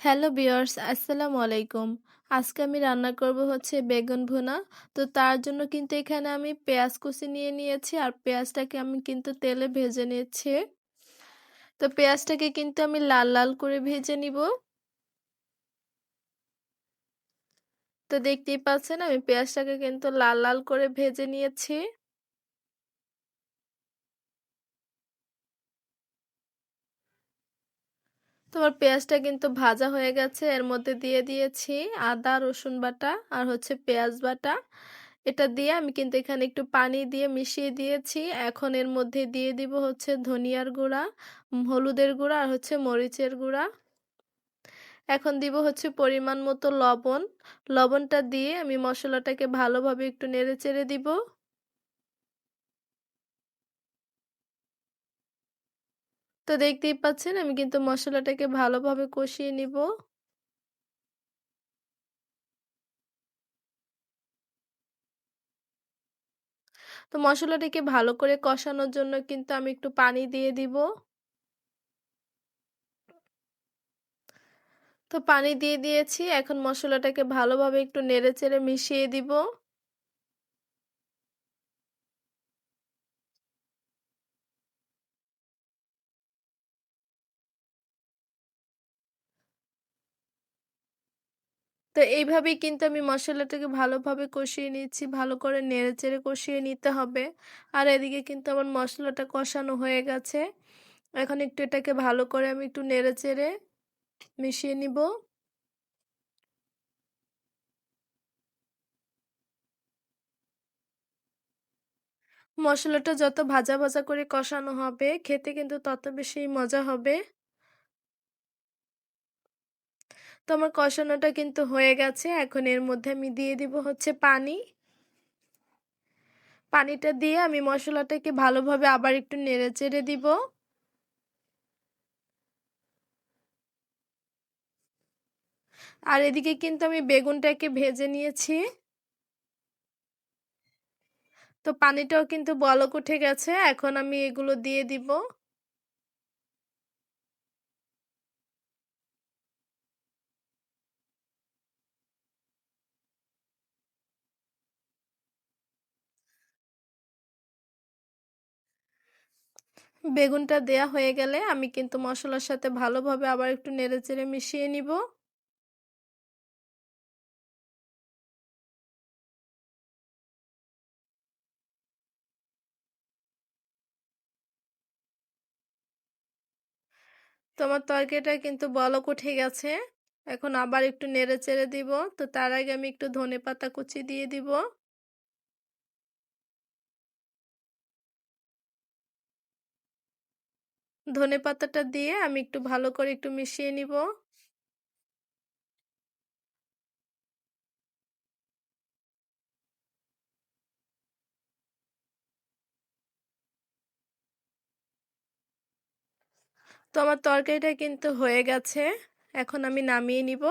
Hello viewers, আসসালামু আলাইকুম। আজকে আমি রান্না করব হচ্ছে বেগুন ভুনা। তো তার জন্য কিন্তু এখানে আমি পেঁয়াজ কুচি নিয়ে নিয়েছি আর পেঁয়াজটাকে আমি কিন্তু তেলে ভেজে নিচ্ছি। তো পেঁয়াজটাকে কিন্তু আমি লাল লাল করে ভেজে নিব। তো দেখতেই পাচ্ছেন আমি পেঁয়াজটাকে কিন্তু লাল লাল করে ভেজে নিয়েছি। তো আমার পেঁয়াজটা কিন্তু ভাজা হয়ে গেছে। এর মধ্যে দিয়ে দিয়েছি আদা, রসুন বাটা আর হচ্ছে পেঁয়াজ বাটা। এটা দিয়ে আমি কিন্তু এখানে একটু পানি দিয়ে মিশিয়ে দিয়েছি। এখন এর মধ্যে দিয়ে দিব হচ্ছে ধনিয়ার গুঁড়া, হলুদের গুঁড়া আর হচ্ছে মরিচের গুঁড়া। এখন দিব হচ্ছে পরিমাণ মতো লবণ। লবণটা দিয়ে আমি মসলাটাকে ভালোভাবে একটু নেড়েচেড়ে দিব। তো দেখতেই পাচ্ছেন আমি কিন্তু মসলাটাকে ভালোভাবে কষিয়ে নিব। তো মসলাটাকে ভালো করে কষানোর জন্য কিন্তু আমি একটু পানি দিয়ে দিব। তো পানি দিয়ে দিয়েছি। এখন মসলাটাকে ভালোভাবে একটু নেড়েচেড়ে মিশিয়ে দিব। তো এইভাবেই কিন্তু আমি মসলাটাকে ভালোভাবে কষিয়ে নিচ্ছি। ভালো করে নেড়েচেড়ে কষিয়ে নিতে হবে। আর এদিকে কিন্তু আমার মসলাটা কষানো হয়ে গেছে। এখন একটু এটাকে ভালো করে আমি একটু নেড়েচেড়ে মিশিয়ে নিব। মসলাটা যত ভাজা ভাজা করে কষানো হবে, খেতে কিন্তু তত বেশি মজা হবে। তো আমার কষানোটা কিন্তু হয়ে গেছে। এখন এর মধ্যে আমি দিয়ে দিব হচ্ছে পানি। পানিটা দিয়ে আমি মসলাটাকে ভালোভাবে আবার একটু নেড়েচেড়ে দিব। আর এদিকে কিন্তু আমি বেগুনটাকে ভেজে নিয়েছি। তো পানিটাও কিন্তু বলক উঠে গেছে। এখন আমি এগুলো দিয়ে দিব। বেগুনটা দেয়া হয়ে গেলে আমি কিন্তু মসলার সাথে ভালোভাবে আবার একটু নেড়েচেড়ে মিশিয়ে নিব। তো আমার তরকারিটা কিন্তু বলক উঠে গেছে। এখন আবার একটু নেড়েচেড়ে দিব। তো তার আগে আমি একটু ধনেপাতা কুচি দিয়ে দিব। ধনেপাতাটা দিয়ে আমি একটু ভালো করে একটু মিশিয়ে নিব। তো আমার তরকারিটা কিন্তু হয়ে গেছে। এখন আমি নামিয়ে নিব।